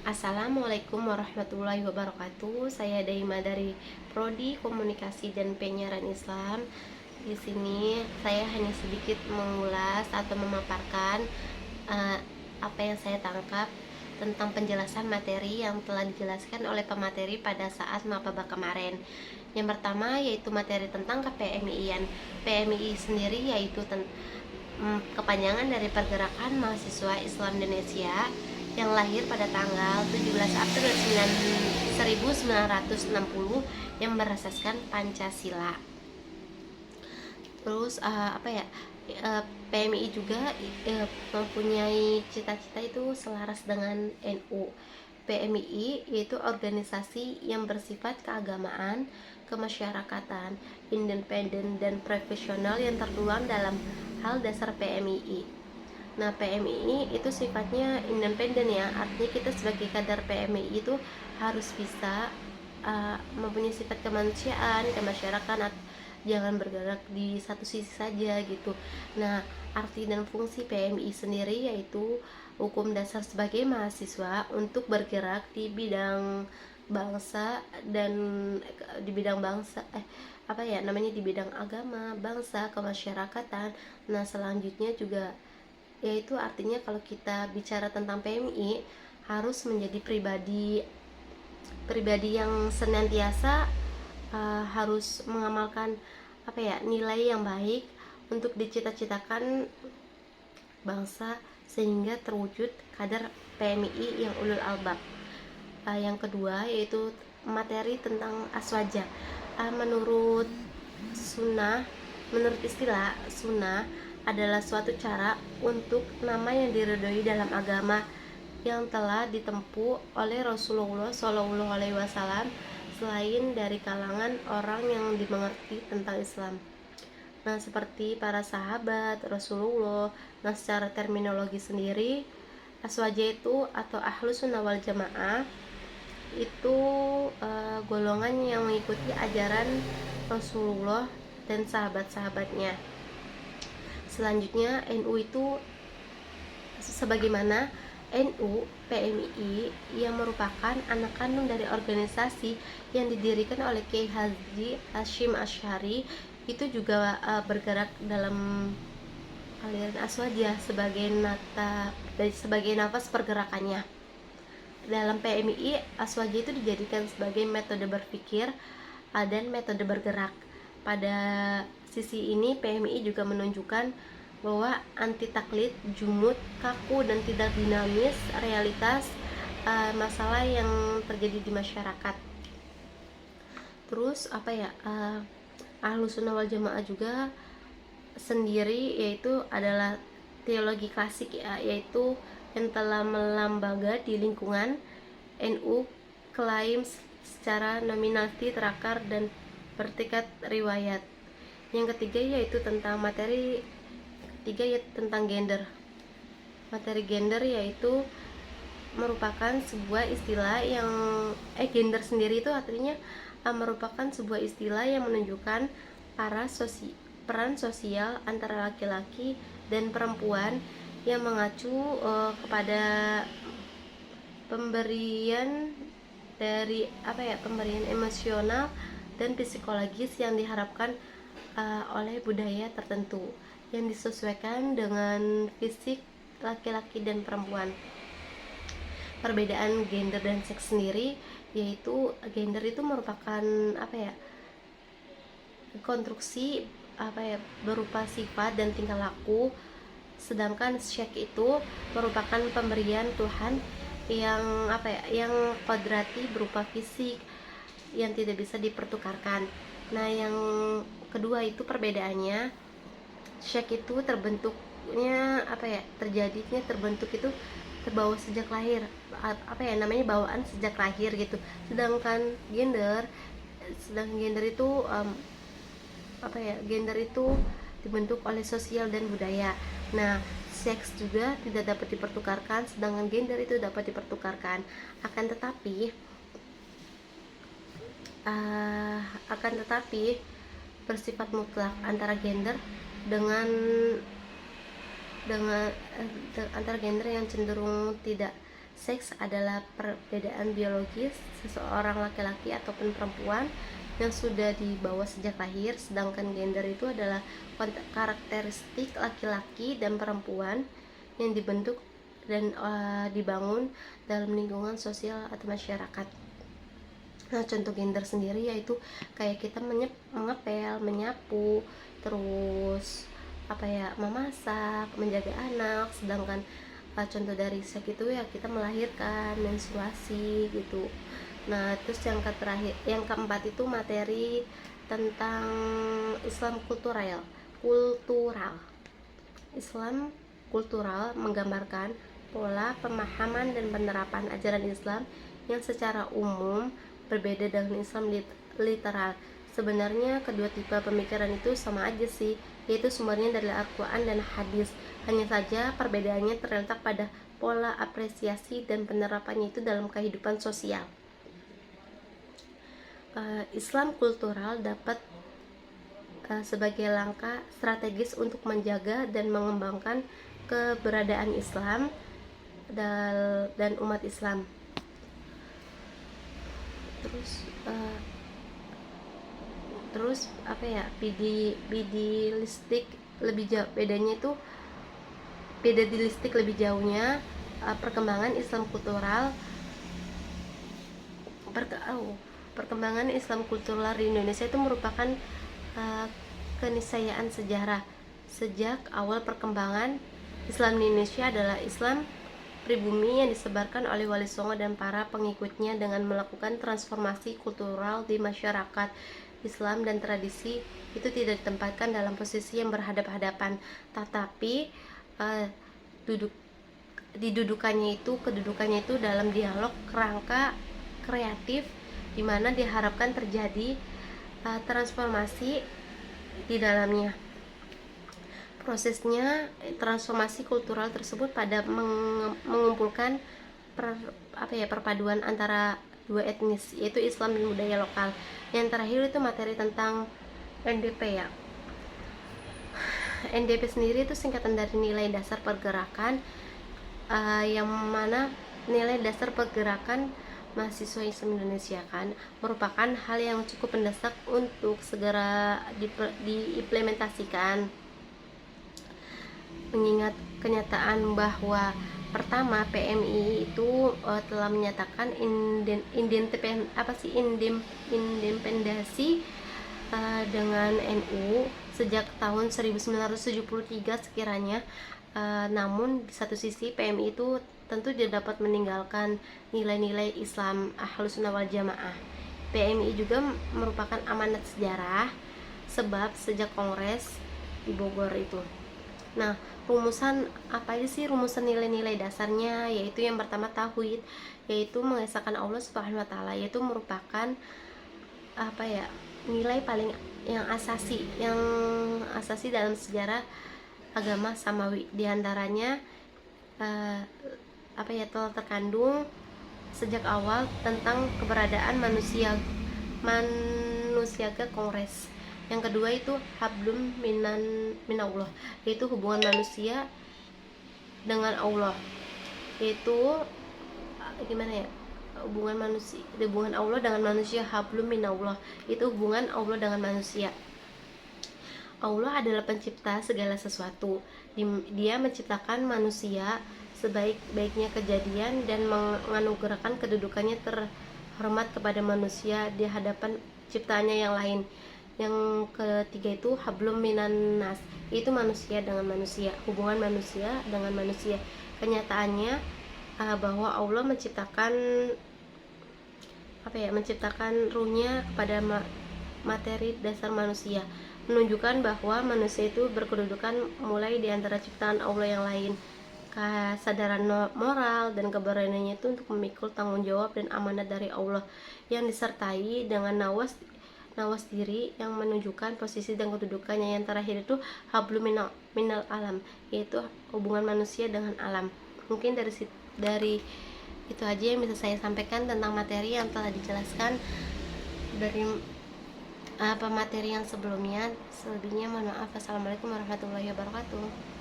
Assalamualaikum warahmatullahi wabarakatuh. Saya Daima dari Prodi Komunikasi dan Penyiaran Islam. Di sini saya hanya sedikit mengulas atau memaparkan uh, apa yang saya tangkap tentang penjelasan materi yang telah dijelaskan oleh pemateri pada saat mapaba kemarin. Yang pertama yaitu materi tentang KPMI-an. PMI sendiri yaitu kepanjangan dari Pergerakan Mahasiswa Islam Indonesia yang lahir pada tanggal 17 April 1960 yang berasaskan Pancasila. Terus PMI juga mempunyai cita-cita itu selaras dengan NU. PMI yaitu organisasi yang bersifat keagamaan, kemasyarakatan, independen dan profesional yang tertuang dalam hal dasar PMII. Nah, PMII itu sifatnya independen ya, artinya kita sebagai kader PMII itu harus bisa mempunyai sifat kemanusiaan, kemasyarakatan, jangan bergerak di satu sisi saja gitu. Nah, arti dan fungsi PMI sendiri yaitu hukum dasar sebagai mahasiswa untuk bergerak di bidang bangsa dan di bidang bangsa di bidang agama, bangsa, kemasyarakatan. Nah, selanjutnya juga yaitu artinya kalau kita bicara tentang PMI harus menjadi pribadi yang senantiasa harus mengamalkan nilai yang baik untuk dicita-citakan bangsa sehingga terwujud kader PMI yang ulul albab. Yang kedua yaitu materi tentang aswaja. Menurut istilah sunnah adalah suatu cara untuk nama yang diridhoi dalam agama yang telah ditempuh oleh Rasulullah SAW selain dari kalangan orang yang dimengerti tentang Islam. Nah, seperti para sahabat Rasulullah. Nah, secara terminologi sendiri, aswaja itu atau ahlus sunnah wal jamaah itu golongan yang mengikuti ajaran Rasulullah dan sahabat-sahabatnya. Selanjutnya NU itu sebagaimana NU PMI yang merupakan anak kandung dari organisasi yang didirikan oleh Kiai Haji Hashim Asy'ari itu juga bergerak dalam aliran aswaja sebagai nafas pergerakannya. Dalam PMI, aswaja itu dijadikan sebagai metode berpikir dan metode bergerak. Pada sisi ini PMI juga menunjukkan bahwa anti taklid, jumud, kaku dan tidak dinamis realitas masalah yang terjadi di masyarakat. Terus Ahlus Sunnah wal Jamaah juga sendiri yaitu adalah teologi klasik ya, yaitu yang telah melambaga di lingkungan NU, klaim secara nominality terakar dan bertekad riwayat. Yang ketiga yaitu tentang tentang gender. Materi gender yaitu merupakan sebuah istilah yang gender sendiri itu artinya merupakan sebuah istilah yang menunjukkan peran sosial antara laki-laki dan perempuan yang mengacu kepada pemberian emosional dan psikologis yang diharapkan oleh budaya tertentu yang disesuaikan dengan fisik laki-laki dan perempuan. Perbedaan gender dan seks sendiri yaitu gender itu merupakan konstruksi berupa sifat dan tingkah laku, sedangkan seks itu merupakan pemberian Tuhan yang kodrati berupa fisik yang tidak bisa dipertukarkan. Nah, yang kedua itu perbedaannya, seks itu terbentuk itu terbawa sejak lahir, bawaan sejak lahir gitu. Sedangkan gender itu gender itu dibentuk oleh sosial dan budaya. Nah, seks juga tidak dapat dipertukarkan, sedangkan gender itu dapat dipertukarkan. Akan tetapi bersifat mutlak antara gender antara gender yang cenderung tidak Seks adalah perbedaan biologis seseorang laki-laki ataupun perempuan yang sudah dibawa sejak lahir, sedangkan gender itu adalah karakteristik laki-laki dan perempuan yang dibentuk dan dibangun dalam lingkungan sosial atau masyarakat. Nah, contoh gender sendiri yaitu kayak kita mengepel, menyapu, terus memasak, menjaga anak. Sedangkan contoh dari seks itu ya kita melahirkan, menstruasi gitu. Nah, terus yang keempat itu materi tentang Islam kultural. Islam kultural menggambarkan pola pemahaman dan penerapan ajaran Islam yang secara umum berbeda dengan Islam literal. Sebenarnya kedua tipe pemikiran itu sama aja sih, yaitu sumbernya dari Al-Quran dan hadis. Hanya saja perbedaannya terletak pada pola apresiasi dan penerapannya itu dalam kehidupan sosial. Islam kultural dapat sebagai langkah strategis untuk menjaga dan mengembangkan keberadaan Islam dan umat Islam. Terus bidilistik lebih jauh, bidilistik lebih jauhnya perkembangan Islam kultural di Indonesia itu merupakan keniscayaan sejarah. Sejak awal perkembangan Islam di Indonesia adalah Islam pribumi yang disebarkan oleh Wali Songo dan para pengikutnya dengan melakukan transformasi kultural di masyarakat. Islam dan tradisi itu tidak ditempatkan dalam posisi yang berhadapan-hadapan, tetapi kedudukannya itu dalam dialog kerangka kreatif, di mana diharapkan terjadi transformasi di dalamnya. Prosesnya transformasi kultural tersebut pada mengumpulkan perpaduan antara dua etnis, yaitu Islam dan budaya lokal. Yang terakhir itu materi tentang NDP ya. NDP sendiri itu singkatan dari nilai dasar pergerakan, yang mana nilai dasar pergerakan mahasiswa Islam Indonesia kan merupakan hal yang cukup mendesak untuk segera diimplementasikan, mengingat kenyataan bahwa pertama PMI itu telah menyatakan independensi dengan NU sejak tahun 1973 sekiranya. Namun di satu sisi PMI itu tentu tidak dapat meninggalkan nilai-nilai Islam Ahlus Sunnah wal Jamaah. PMI juga merupakan amanat sejarah, sebab sejak Kongres di Bogor itu. Nah, rumusan apa aja sih rumusan nilai-nilai dasarnya? Yaitu yang pertama tauhid, yaitu mengesahkan Allah Subhanahu wa taala, yaitu merupakan nilai paling yang asasi dalam sejarah agama samawi. Di antaranya telah terkandung sejak awal tentang keberadaan manusia ke Kongres. Yang kedua itu hablum minallah, yaitu hubungan manusia dengan Allah, yaitu hubungan Allah dengan manusia. Hablum minallah itu hubungan Allah dengan manusia. Allah adalah pencipta segala sesuatu. Dia menciptakan manusia sebaik-baiknya kejadian dan menganugerahkan kedudukannya terhormat kepada manusia di hadapan ciptaannya yang lain. Yang ketiga itu hablum minan nas, itu manusia dengan manusia, hubungan manusia dengan manusia. Kenyataannya bahwa Allah menciptakan ruhnya kepada materi dasar manusia, menunjukkan bahwa manusia itu berkedudukan mulai di antara ciptaan Allah yang lain. Kesadaran moral dan keberaniannya itu untuk memikul tanggung jawab dan amanat dari Allah, yang disertai dengan nawas diri yang menunjukkan posisi dan kedudukannya. Yang terakhir itu hablum minal alam, yaitu hubungan manusia dengan alam. Mungkin dari itu aja yang bisa saya sampaikan tentang materi yang telah dijelaskan dari materi yang sebelumnya. Selebihnya mohon maaf. Assalamualaikum warahmatullahi wabarakatuh.